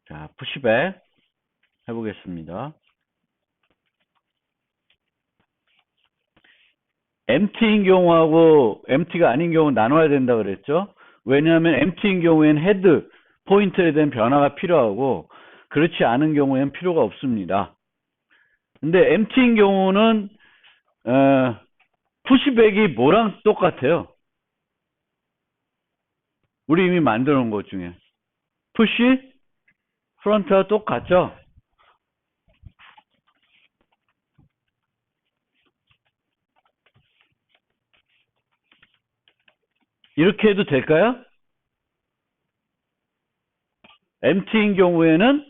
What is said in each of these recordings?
자, 푸시백 해보겠습니다. empty인 경우하고 empty가 아닌 경우 나눠야 된다 그랬죠? 왜냐하면 empty인 경우에는 헤드, 포인트에 대한 변화가 필요하고 그렇지 않은 경우에는 필요가 없습니다. 근데 empty인 경우는 푸시백이 뭐랑 똑같아요? 우리 이미 만들어 놓은 것 중에 푸시, 프론트와 똑같죠? 이렇게 해도 될까요? empty인 경우에는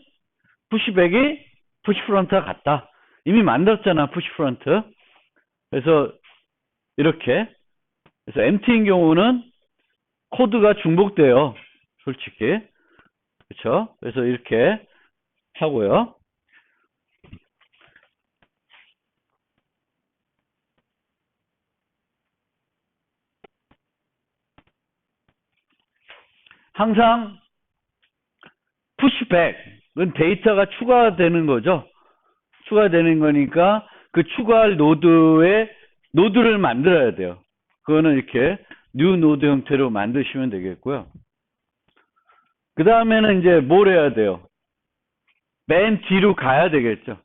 푸시백이 푸시 프론트와 같다. 이미 만들었잖아, 푸시 프론트. 그래서 이렇게. 그래서 empty인 경우는 코드가 중복돼요. 솔직히. 그렇죠? 그래서 이렇게 하고요. 항상 푸시백은 데이터가 추가되는 거죠. 추가되는 거니까 그 추가할 노드를 만들어야 돼요. 그거는 이렇게 뉴 노드 형태로 만드시면 되겠고요. 그 다음에는 이제 뭘 해야 돼요? 맨 뒤로 가야 되겠죠.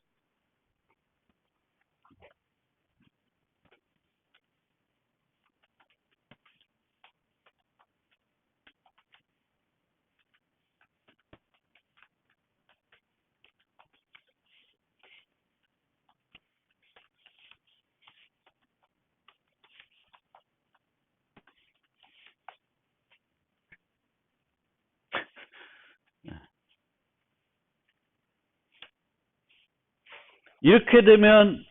이렇게 되면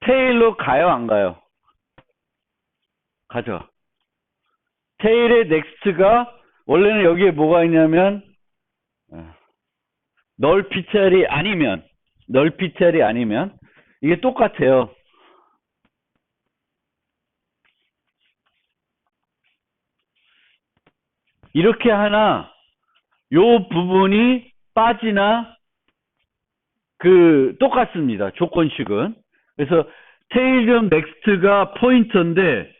테일로 가요, 안 가요? 가죠. 테일의 넥스트가 원래는 여기에 뭐가 있냐면 널피텔이 아니면 이게 똑같아요. 이렇게 하나 요 부분이 빠지나 똑같습니다. 조건식은. 그래서 테일점 넥스트가 포인터인데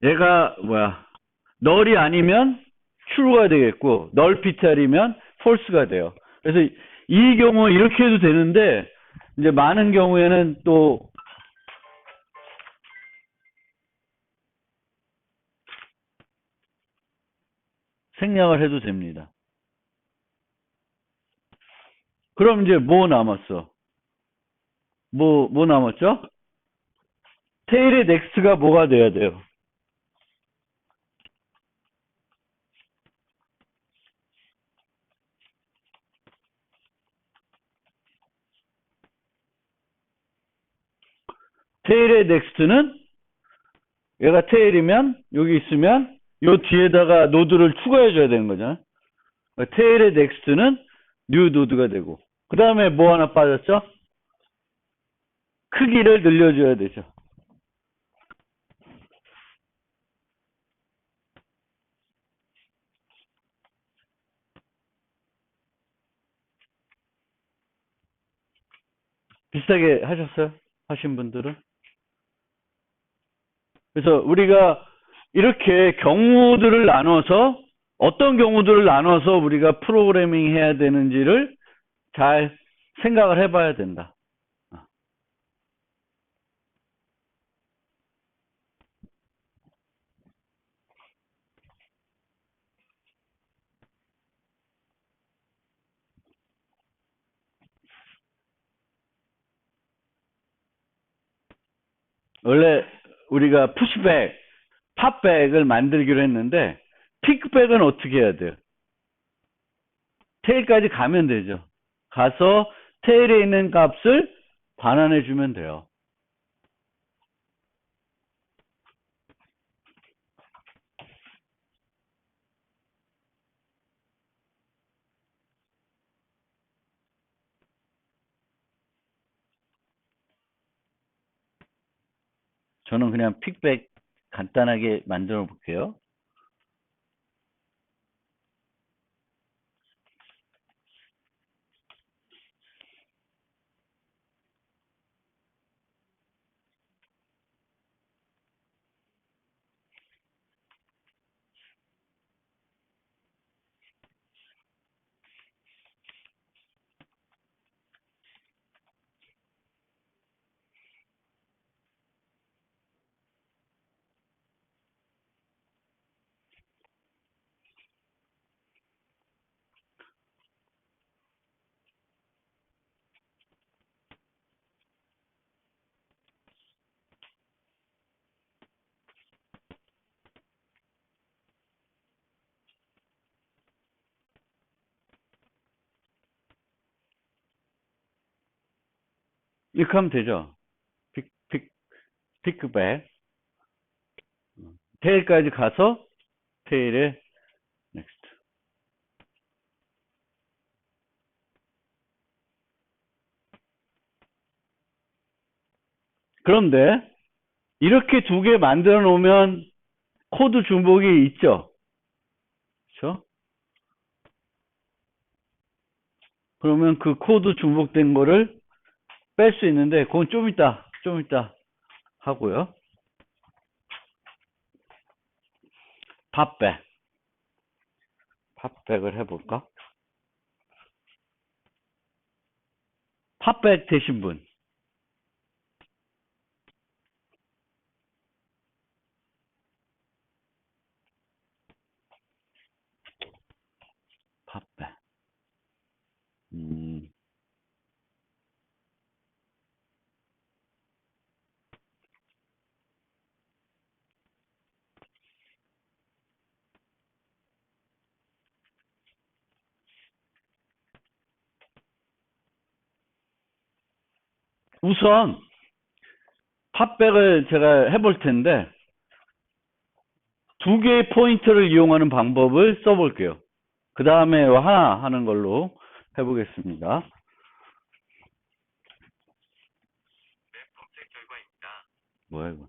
얘가 널이 아니면 true가 되겠고 널피텔이면 false가 돼요. 그래서 이 경우 이렇게 해도 되는데 이제 많은 경우에는 또 생략을 해도 됩니다. 그럼 이제 뭐 남았어? 뭐 남았죠? 테일의 넥스트가 뭐가 돼야 돼요? 테일의 넥스트는 얘가 테일이면 여기 있으면 요 뒤에다가 노드를 추가해 줘야 되는 거잖아요. 테일의 넥스트는 뉴 노드가 되고 그 다음에 뭐 하나 빠졌죠? 크기를 늘려줘야 되죠. 비슷하게 하셨어요? 하신 분들은? 그래서 우리가 이렇게 경우들을 나눠서 어떤 경우들을 나눠서 우리가 프로그래밍 해야 되는지를 잘 생각을 해봐야 된다. 원래 우리가 푸시백, 팝백을 만들기로 했는데 픽백은 어떻게 해야 돼요? 테일까지 가면 되죠. 가서 테일에 있는 값을 반환해 주면 돼요. 저는 그냥 픽백 간단하게 만들어 볼게요. 이렇게 하면 되죠. 픽백. 테일까지 가서 테일에 넥스트. 그런데 이렇게 두 개 만들어 놓으면 코드 중복이 있죠. 그렇죠? 그러면 그 코드 중복된 거를 뺄 수 있는데 그건 좀 이따 하고요. 팝백을 해볼까? 팝백 되신 분. 팝백. 우선 팝백을 제가 해볼 텐데 두 개의 포인터를 이용하는 방법을 써볼게요. 그 다음에 하나 하는 걸로 해보겠습니다. 뭐야 이거?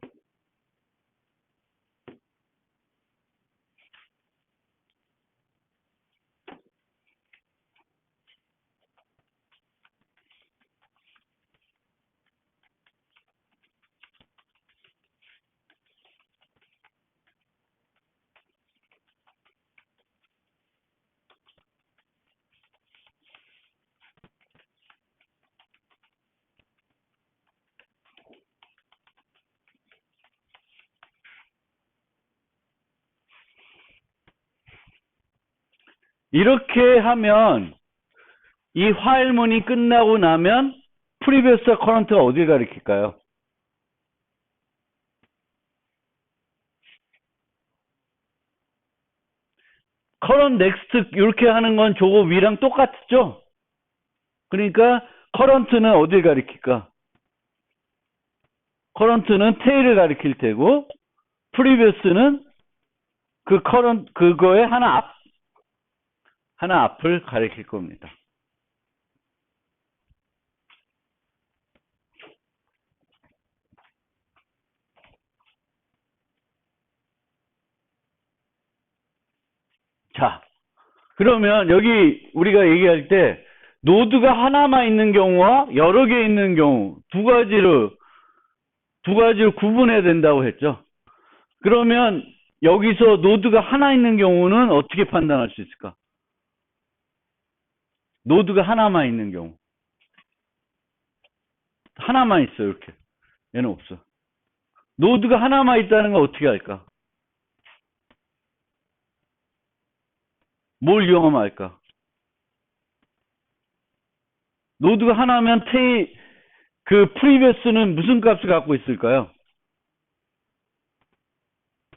이렇게 하면 이 화일문이 끝나고 나면 프리비어스 커런트가 어딜 가리킬까요? 커런 넥스트 이렇게 하는 건 저거 위랑 똑같죠? 그러니까 커런트는 어딜 가리킬까? 커런트는 테일을 가리킬 테고 프리비어스는 그 커런트 그거의 하나 앞을 가리킬 겁니다. 자, 그러면 여기 우리가 얘기할 때 노드가 하나만 있는 경우와 여러 개 있는 경우 두 가지로 구분해야 된다고 했죠. 그러면 여기서 노드가 하나 있는 경우는 어떻게 판단할 수 있을까? 노드가 하나만 있는 경우. 하나만 있어, 이렇게. 얘는 없어. 노드가 하나만 있다는 건 어떻게 할까? 뭘 이용하면 할까? 노드가 하나면 그 프리비어스는 무슨 값을 갖고 있을까요?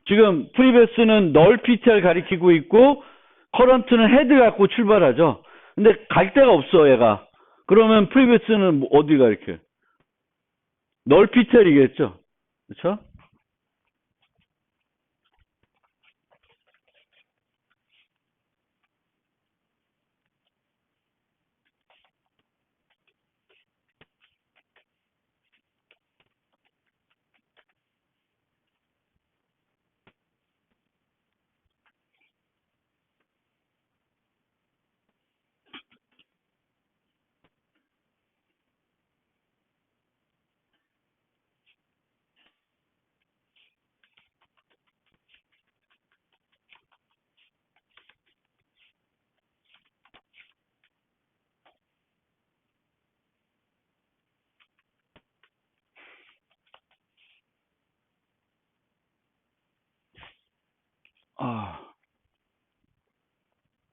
지금 프리비어스는 널 PTR 가리키고 있고 커런트는 헤드 갖고 출발하죠. 근데 갈 데가 없어, 얘가. 그러면 프리비어스는 어디 가리켜? 널 PTR이겠죠. 그렇죠?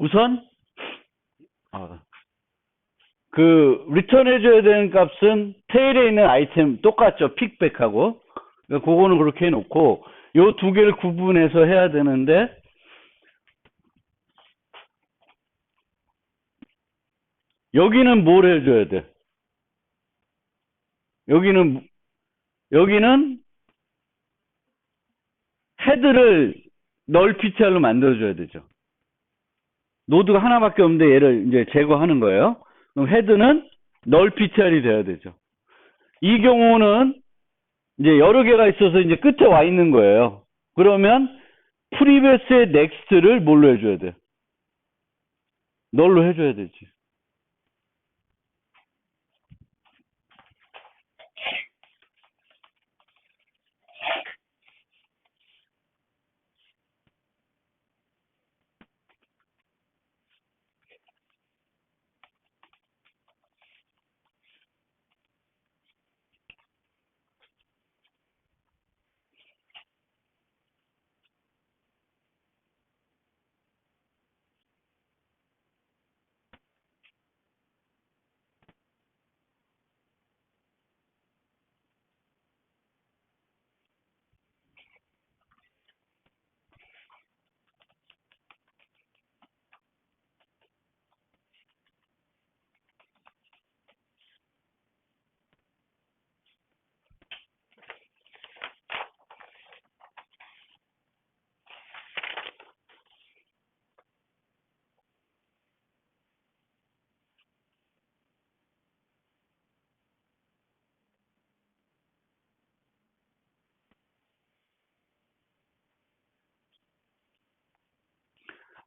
우선 그 리턴 해줘야 되는 값은 테일에 있는 아이템 똑같죠. 픽백하고. 그러니까 그거는 그렇게 해놓고 요 두 개를 구분해서 해야 되는데 여기는 뭘 해줘야 돼? 여기는 헤드를 널 PTR로 만들어줘야 되죠. 노드가 하나밖에 없는데 얘를 이제 제거하는 거예요. 그럼 헤드는 널 PTR이 돼야 되죠. 이 경우는 이제 여러 개가 있어서 이제 끝에 와 있는 거예요. 그러면 프리베스의 넥스트를 뭘로 해줘야 돼? 널로 해줘야 되지.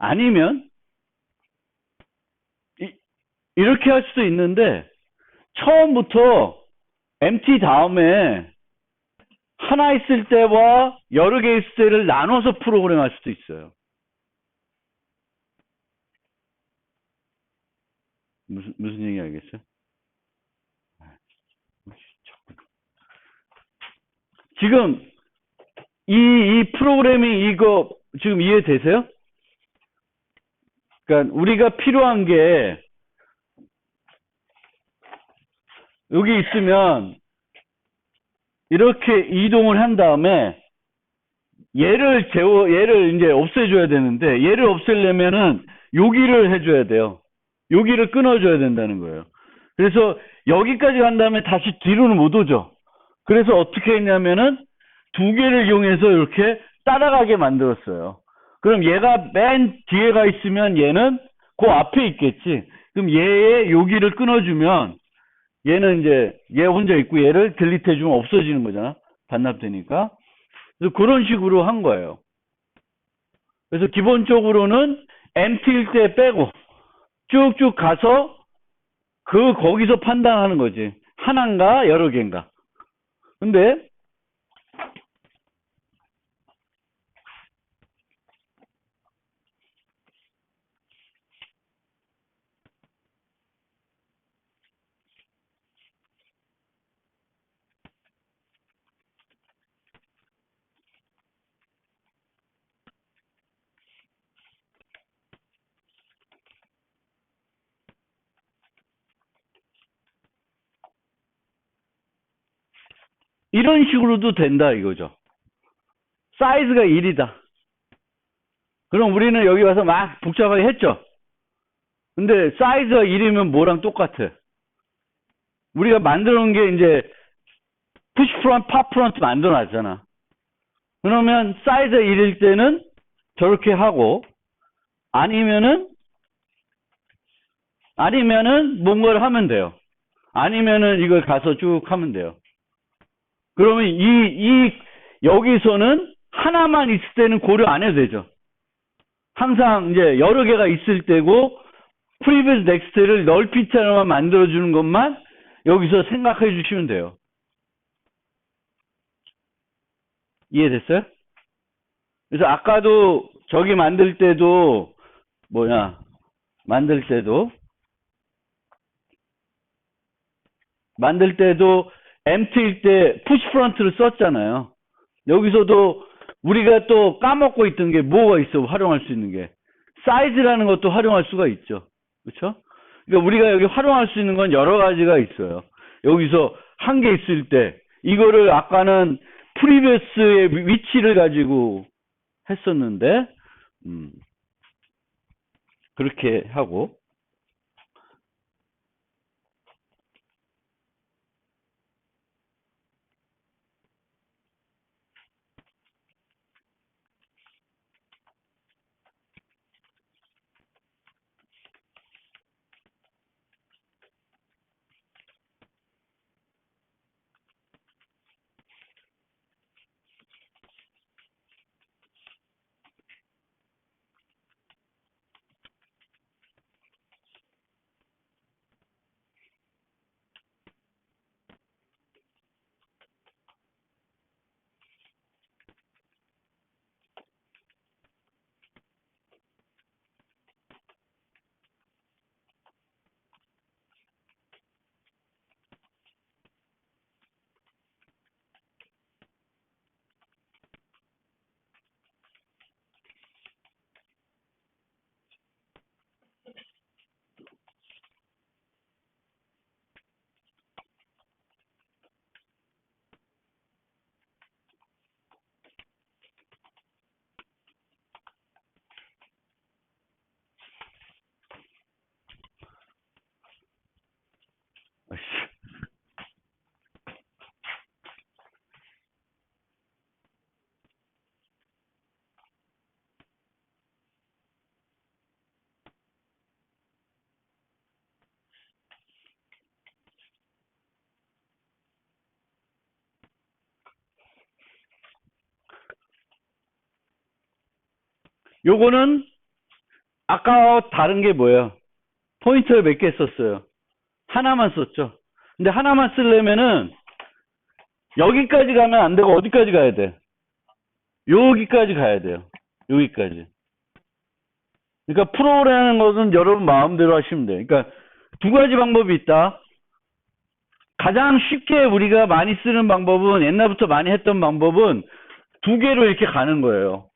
아니면 이렇게 할 수도 있는데 처음부터 MT 다음에 하나 있을 때와 여러 개 있을 때를 나눠서 프로그램 할 수도 있어요. 무슨 얘기 알겠어요? 지금 이 프로그램이 이거 지금 이해되세요? 그러니까 우리가 필요한 게 여기 있으면 이렇게 이동을 한 다음에 얘를 이제 없애줘야 되는데 얘를 없애려면은 여기를 해줘야 돼요. 여기를 끊어줘야 된다는 거예요. 그래서 여기까지 간 다음에 다시 뒤로는 못 오죠. 그래서 어떻게 했냐면은 두 개를 이용해서 이렇게 따라가게 만들었어요. 그럼 얘가 맨 뒤에 가 있으면 얘는 그 앞에 있겠지. 그럼 얘의 여기를 끊어주면 얘는 이제 얘 혼자 있고 얘를 딜리트해주면 없어지는 거잖아. 반납되니까. 그래서 그런 식으로 한 거예요. 그래서 기본적으로는 MT일 때 빼고 쭉쭉 가서 거기서 판단하는 거지. 하나인가 여러 개인가. 근데 이런 식으로도 된다 이거죠. 사이즈가 1이다. 그럼 우리는 여기 와서 막 복잡하게 했죠. 근데 사이즈가 1이면 뭐랑 똑같아? 우리가 만들어 놓은 게 이제 푸시 프론트, 팝 프론트 만들어 놨잖아. 그러면 사이즈가 1일 때는 저렇게 하고 아니면은 뭔가를 하면 돼요. 아니면은 이걸 가서 쭉 하면 돼요. 그러면 여기서는 하나만 있을 때는 고려 안 해도 되죠. 항상 이제 여러 개가 있을 때고 프리비스 넥스트를 널피처럼 만들어주는 것만 여기서 생각해 주시면 돼요. 이해됐어요? 그래서 아까도 저기 만들 때도 만들 때도 empty일 때 푸시 프론트를 썼잖아요. 여기서도 우리가 또 까먹고 있던 게 뭐가 있어 활용할 수 있는 게 사이즈라는 것도 활용할 수가 있죠. 그렇죠? 그러니까 우리가 여기 활용할 수 있는 건 여러 가지가 있어요. 여기서 한 개 있을 때 이거를 아까는 프리베스의 위치를 가지고 했었는데 그렇게 하고 요거는 아까 다른 게 뭐예요? 포인터를 몇 개 썼어요? 하나만 썼죠. 근데 하나만 쓰려면은 여기까지 가면 안 되고 어디까지 가야 돼? 여기까지 가야 돼요. 여기까지. 그러니까 프로그램하는 것은 여러분 마음대로 하시면 돼요. 그러니까 두 가지 방법이 있다. 가장 쉽게 우리가 많이 쓰는 방법은 옛날부터 많이 했던 방법은 두 개로 이렇게 가는 거예요.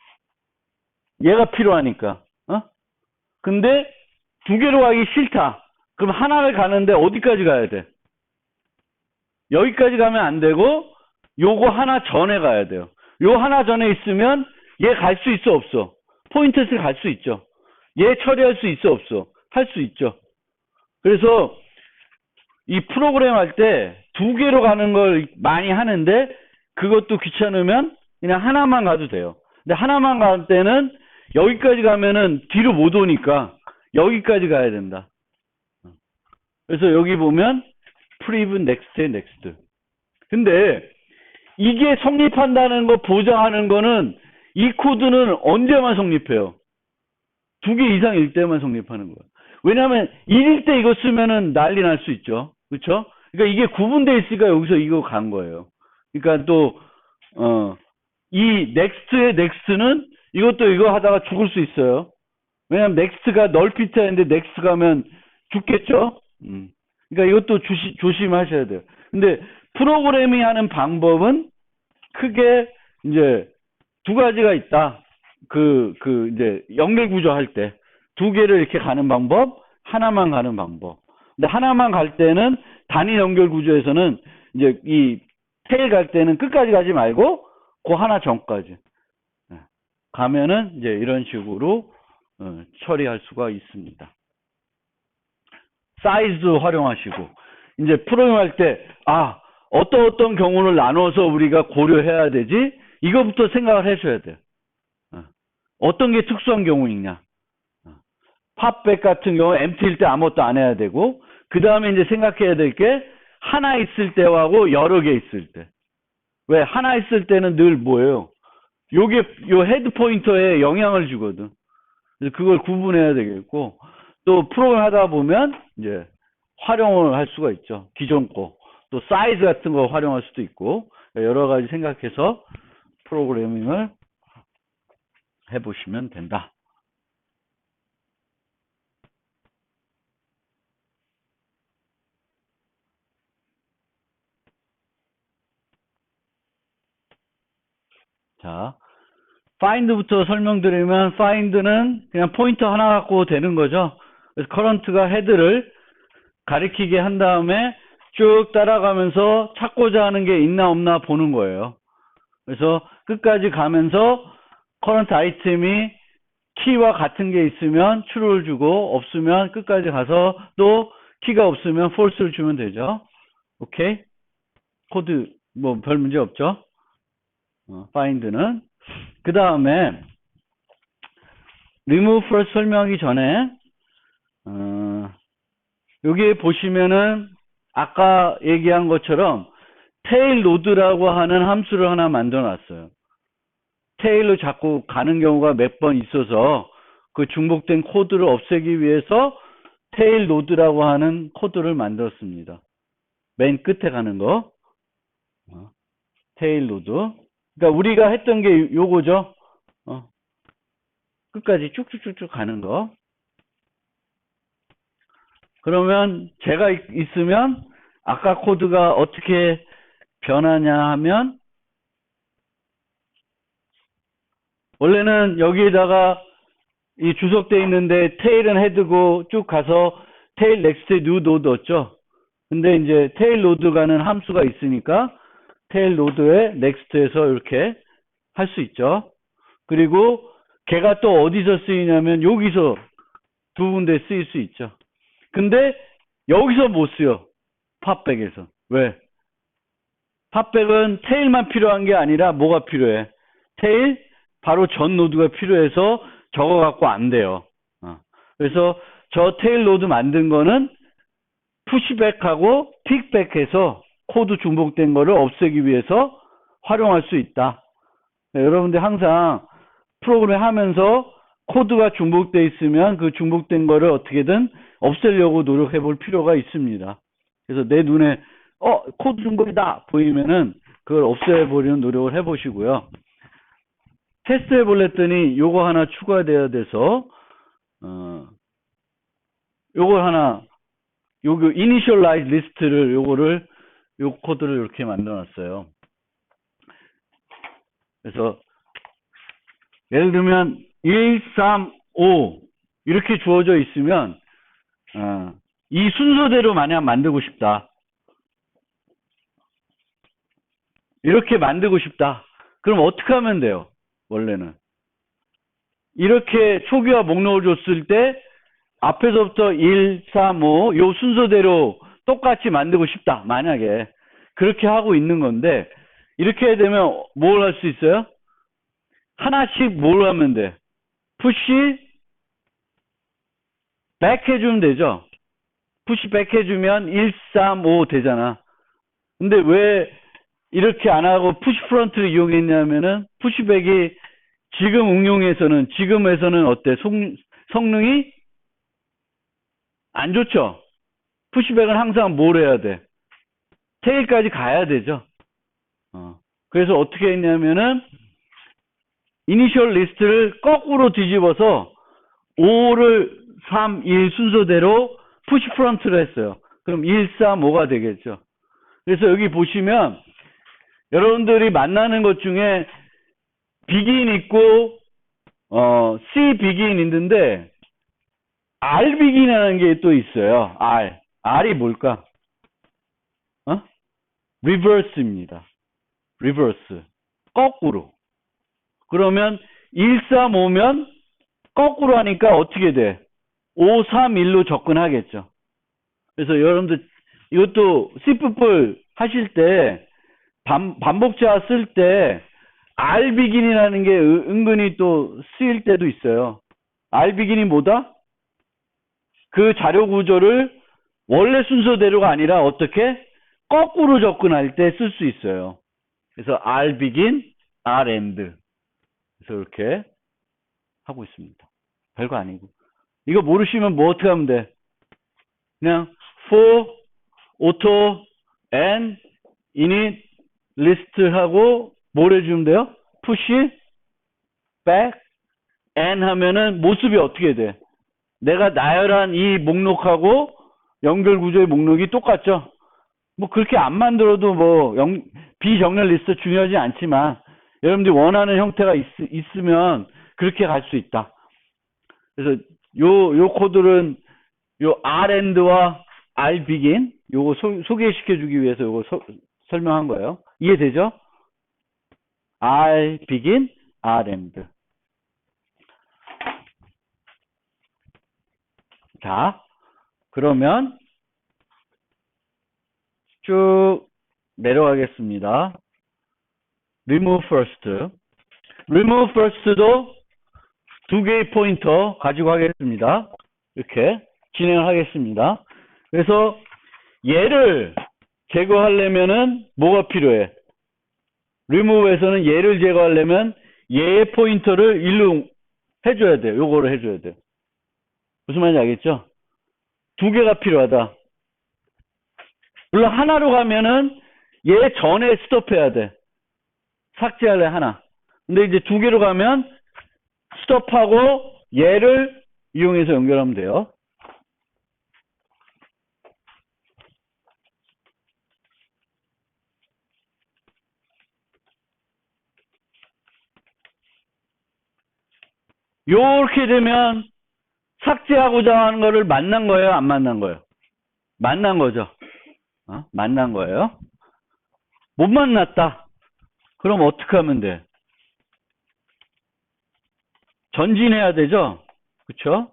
얘가 필요하니까. 근데 두 개로 가기 싫다. 그럼 하나를 가는데 어디까지 가야 돼? 여기까지 가면 안 되고 요거 하나 전에 가야 돼요. 요 하나 전에 있으면 얘 갈 수 있어 없어? 포인트에서 갈 수 있죠. 얘 처리할 수 있어 없어? 할 수 있죠. 그래서 이 프로그램 할 때 두 개로 가는 걸 많이 하는데 그것도 귀찮으면 그냥 하나만 가도 돼요. 근데 하나만 갈 때는 여기까지 가면은 뒤로 못 오니까 여기까지 가야 된다. 그래서 여기 보면 프리브 넥스트에 넥스트. 근데 이게 성립한다는 거 보장하는 거는 이 코드는 언제만 성립해요? 두 개 이상일 때만 성립하는 거예요. 왜냐하면 1일 때 이거 쓰면은 난리 날 수 있죠. 그렇죠? 그러니까 이게 구분되어 있으니까 여기서 이거 간 거예요. 그러니까 또 이 넥스트의 넥스트는 이것도 이거 하다가 죽을 수 있어요. 왜냐하면 넥스트가 널피트인데 넥스트 가면 죽겠죠. 그러니까 이것도 조심하셔야 돼요. 근데 프로그래밍 하는 방법은 크게 이제 두 가지가 있다. 이제 연결 구조 할 때 두 개를 이렇게 가는 방법, 하나만 가는 방법. 근데 하나만 갈 때는 단위 연결 구조에서는 이제 이 테일 갈 때는 끝까지 가지 말고 그 하나 전까지 가면은 이제 이런 식으로 처리할 수가 있습니다. 사이즈 활용하시고 이제 프로그램 할 때 어떤 경우를 나눠서 우리가 고려해야 되지? 이거부터 생각을 하셔야 돼요. 어떤 게 특수한 경우이냐? 팝백 같은 경우 empty일 때 아무것도 안 해야 되고 그 다음에 이제 생각해야 될 게 하나 있을 때하고 여러 개 있을 때. 왜? 하나 있을 때는 늘 뭐예요? 요 헤드 포인터에 영향을 주거든. 그래서 그걸 구분해야 되겠고 또 프로그램 하다 보면 이제 활용을 할 수가 있죠. 기존 거. 또 사이즈 같은 거 활용할 수도 있고 여러 가지 생각해서 프로그래밍을 해보시면 된다. 자, find부터 설명드리면 find는 그냥 포인터 하나 갖고 되는 거죠. 그래서 current가 헤드를 가리키게 한 다음에 쭉 따라가면서 찾고자 하는 게 있나 없나 보는 거예요. 그래서 끝까지 가면서 current 아이템이 키와 같은 게 있으면 true를 주고 없으면 끝까지 가서 또 키가 없으면 false를 주면 되죠. 오케이? 코드 뭐 별 문제 없죠? find는 그 다음에 remove first 설명하기 전에 여기 보시면은 아까 얘기한 것처럼 tail load라고 하는 함수를 하나 만들어 놨어요. 테일로 자꾸 가는 경우가 몇 번 있어서 그 중복된 코드를 없애기 위해서 테일 로드라고 하는 코드를 만들었습니다. 맨 끝에 가는 거. 테일 로드. 그러니까 우리가 했던 게 요거죠. 끝까지 쭉쭉쭉쭉 가는 거. 그러면 제가 있으면 아까 코드가 어떻게 변하냐 하면 원래는 여기에다가 이 주석되어 있는데 테일은 헤드고 쭉 가서 테일 넥스트 뉴 노드 얻죠. 근데 이제 테일 로드 가는 함수가 있으니까 테일 로드에 넥스트에서 이렇게 할 수 있죠. 그리고 걔가 또 어디서 쓰이냐면 여기서 두 군데 쓰일 수 있죠. 근데 여기서 못 쓰요. 팝백에서. 왜? 팝백은 테일만 필요한 게 아니라 뭐가 필요해? 테일 바로 전 노드가 필요해서 저거 갖고 안 돼요. 그래서 저 테일 노드 만든 거는 푸시백하고 픽백해서 코드 중복된 거를 없애기 위해서 활용할 수 있다. 네, 여러분들 항상 프로그램 하면서 코드가 중복돼 있으면 그 중복된 거를 어떻게든 없애려고 노력해 볼 필요가 있습니다. 그래서 내 눈에 코드 중복이다 보이면은 그걸 없애버리는 노력을 해 보시고요. 테스트 해볼랬더니 요거 하나 추가돼야 돼서 요걸 하나 요거 initialize 리스트를 요거를 요 코드를 이렇게 만들어 놨어요. 그래서 예를 들면 1, 3, 5 이렇게 주어져 있으면 이 순서대로 만약 만들고 싶다. 이렇게 만들고 싶다. 그럼 어떻게 하면 돼요? 원래는 이렇게 초기화 목록을 줬을 때 앞에서부터 1, 3, 5 요 순서대로 똑같이 만들고 싶다. 만약에 그렇게 하고 있는 건데 이렇게 되면 뭘 할 수 있어요? 하나씩 뭘 하면 돼? 푸시 백 해주면 되죠. 푸시 백 해주면 1, 3, 5 되잖아. 근데 왜 이렇게 안 하고 푸시 프론트를 이용했냐면은 푸시백이 지금 응용에서는 지금에서는 어때? 성능이 안 좋죠. 푸시백은 항상 뭘 해야 돼? 태그까지 가야 되죠. 그래서 어떻게 했냐면은 이니셜 리스트를 거꾸로 뒤집어서 5를 3, 1 순서대로 푸시 프론트를 했어요. 그럼 1, 3, 5가 되겠죠. 그래서 여기 보시면 여러분들이 만나는 것 중에 begin 있고 C begin 있는데 R begin이라는 게 또 있어요. R이 뭘까? reverse입니다. reverse. 거꾸로. 그러면 1, 3, 5면 거꾸로 하니까 어떻게 돼? 5, 3, 1로 접근하겠죠. 그래서 여러분들 이것도 C++ 하실 때 반복자 쓸 때 R begin이라는 게 은근히 또 쓰일 때도 있어요. R begin이 뭐다? 그 자료 구조를 원래 순서대로가 아니라 어떻게? 거꾸로 접근할 때 쓸 수 있어요. 그래서 R begin, R end. 그래서 이렇게 하고 있습니다. 별거 아니고. 이거 모르시면 뭐 어떻게 하면 돼? 그냥 for, auto, and, init, list 하고 뭘 해주면 돼요? push, back, and 하면은 모습이 어떻게 돼? 내가 나열한 이 목록하고 연결 구조의 목록이 똑같죠? 뭐 그렇게 안 만들어도 뭐 비정렬 리스트 중요하지 않지만 여러분들이 원하는 형태가 있으면 그렇게 갈 수 있다. 그래서 요 코드는 요 R&D와 R begin 요거 소개시켜 주기 위해서 요거 설명한 거예요. 이해되죠? R begin, R end. 자, 그러면 쭉 내려가겠습니다. remove first. remove first도 두 개의 포인터 가지고 하겠습니다. 이렇게 진행을 하겠습니다. 그래서 얘를 제거하려면은 뭐가 필요해? remove에서는 얘를 제거하려면 얘의 포인터를 일로 해줘야 돼요. 요거를 해줘야 돼요. 무슨 말인지 알겠죠? 두 개가 필요하다. 물론 하나로 가면은 얘 전에 스톱해야 돼. 삭제할래 하나. 근데 이제 두 개로 가면 스톱하고 얘를 이용해서 연결하면 돼요. 요렇게 되면 삭제하고자 하는 거를 만난 거예요? 안 만난 거예요? 만난 거죠. 만난 거예요. 못 만났다. 그럼 어떻게 하면 돼? 전진해야 되죠? 그렇죠?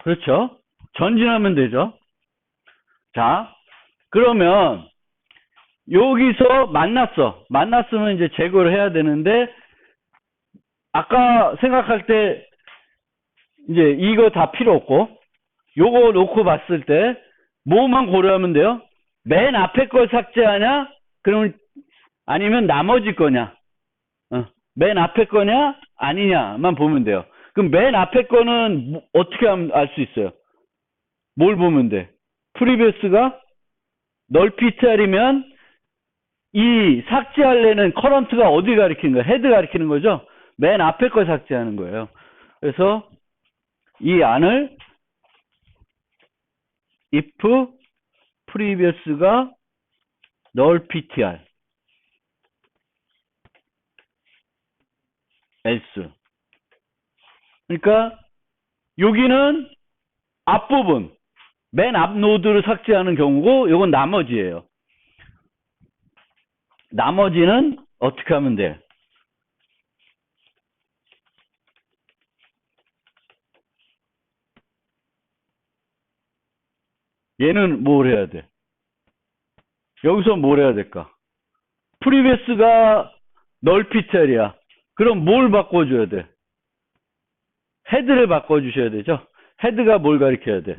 그렇죠? 전진하면 되죠. 자, 그러면 여기서 만났으면 이제 제거를 해야 되는데 아까 생각할 때 이제 이거 다 필요 없고 요거 놓고 봤을 때 뭐만 고려하면 돼요? 맨 앞에 걸 삭제하냐? 그러면 아니면 나머지 거냐? 맨 앞에 거냐 아니냐만 보면 돼요. 그럼 맨 앞에 거는 어떻게 하면 알 수 있어요? 뭘 보면 돼? 프리비어스가 널 PTR이면 이 삭제할래는 커런트가 어디 가리키는 거야? 헤드 가리키는 거죠? 맨 앞에 거 삭제하는 거예요. 그래서 이 안을 if previous가 null ptr else. 그러니까 여기는 앞부분 맨 앞 노드를 삭제하는 경우고 이건 나머지예요. 나머지는 어떻게 하면 돼? 얘는 뭘 해야 돼? 여기서 뭘 해야 될까? 프리비어스가 null ptr이야. 그럼 뭘 바꿔줘야 돼? 헤드를 바꿔주셔야 되죠? 헤드가 뭘 가리켜야 돼?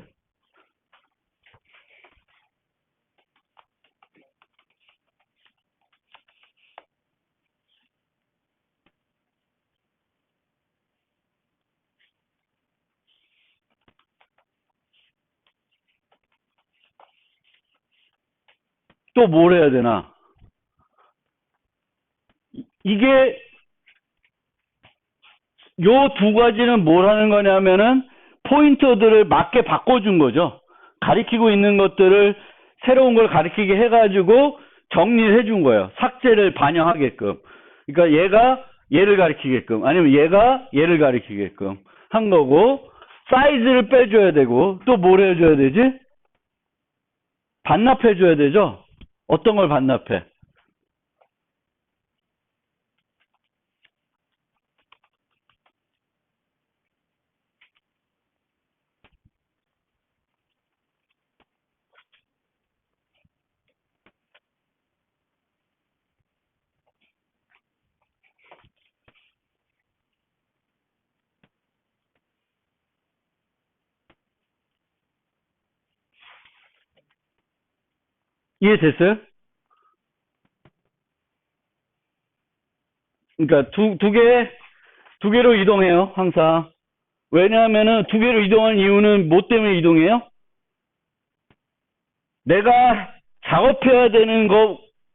또 뭘 해야 되나? 이게 요 두 가지는 뭘 하는 거냐면은 포인터들을 맞게 바꿔준 거죠. 가리키고 있는 것들을 새로운 걸 가리키게 해가지고 정리를 해준 거예요. 삭제를 반영하게끔. 그러니까 얘가 얘를 가리키게끔 아니면 얘가 얘를 가리키게끔 한 거고 사이즈를 빼줘야 되고 또 뭘 해줘야 되지? 반납해줘야 되죠. 어떤 걸 반납해? 이해됐어요? 그러니까 두 개로 이동해요, 항상. 왜냐하면은 두 개로 이동하는 이유는 뭐 때문에 이동해요? 내가 작업해야 되는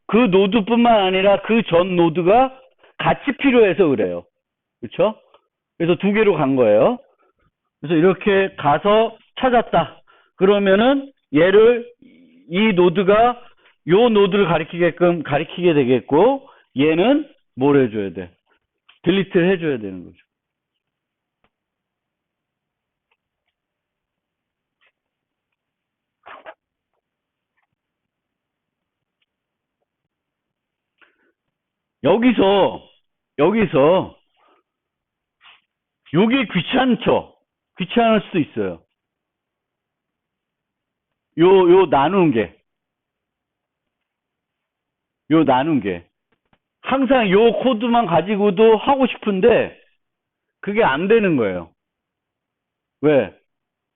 그 노드뿐만 아니라 그 전 노드가 같이 필요해서 그래요. 그렇죠? 그래서 두 개로 간 거예요. 그래서 이렇게 가서 찾았다. 그러면은 얘를 이 노드가 요 노드를 가리키게끔 가리키게 되겠고 얘는 뭘 해줘야 돼? 딜리트를 해줘야 되는 거죠. 여기서 요게 귀찮죠? 귀찮을 수도 있어요. 요 나눈 게. 요 나눈 게. 항상 요 코드만 가지고도 하고 싶은데 그게 안 되는 거예요. 왜?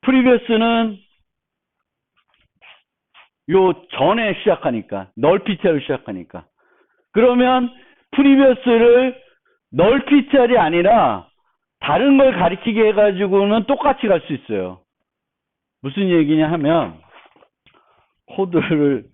프리비어스는 요 전에 시작하니까 널피티아로 시작하니까 그러면 프리비어스를 널피티알이 아니라 다른 걸 가리키게 해가지고는 똑같이 갈 수 있어요. 무슨 얘기냐 하면 코드를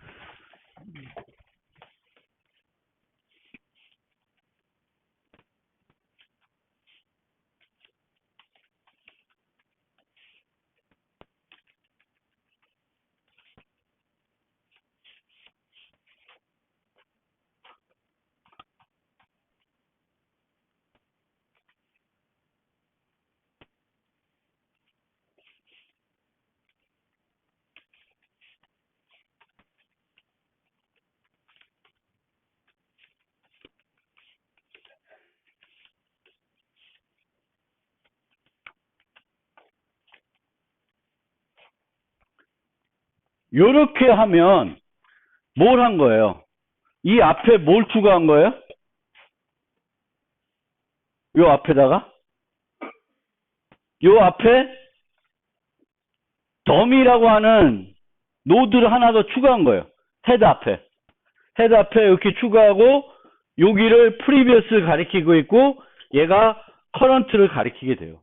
이렇게 하면 뭘 한 거예요? 이 앞에 뭘 추가한 거예요? 요 앞에다가 요 앞에 덤이라고 하는 노드를 하나 더 추가한 거예요. 헤드 앞에 이렇게 추가하고 여기를 previous를 가리키고 있고 얘가 current를 가리키게 돼요.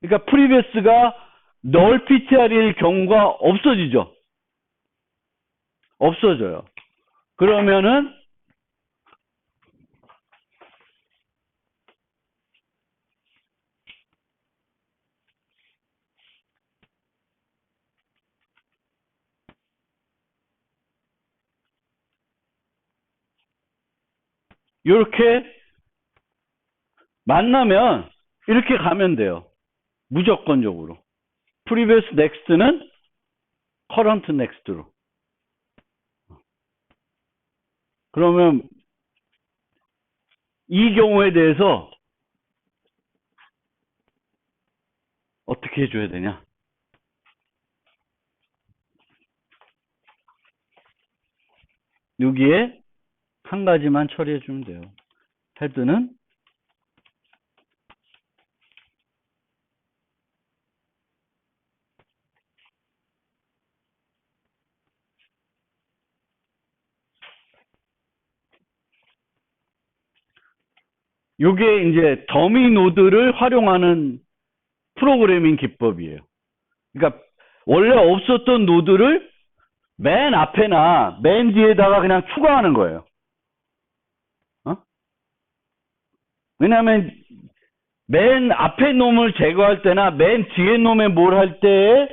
그러니까 previous가 null ptr일 경우가 없어지죠. 없어져요. 그러면은 이렇게 만나면 이렇게 가면 돼요. 무조건적으로. previous next는 current next로. 그러면 이 경우에 대해서 어떻게 해줘야 되냐? 여기에 한 가지만 처리해 주면 돼요. 헤드는 요게 이제 더미 노드를 활용하는 프로그래밍 기법이에요. 그러니까 원래 없었던 노드를 맨 앞에나 맨 뒤에다가 그냥 추가하는 거예요. 왜냐하면 맨 앞에 놈을 제거할 때나 맨 뒤에 놈에 뭘 할 때에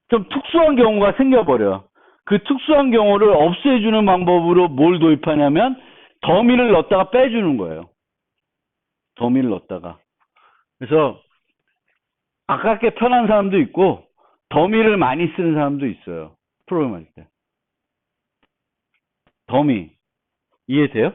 좀 특수한 경우가 생겨버려요. 그 특수한 경우를 없애주는 방법으로 뭘 도입하냐면 더미를 넣었다가 빼주는 거예요. 더미를 넣었다가. 그래서 아깝게 편한 사람도 있고 더미를 많이 쓰는 사람도 있어요. 프로그램 할 때. 더미. 이해돼요?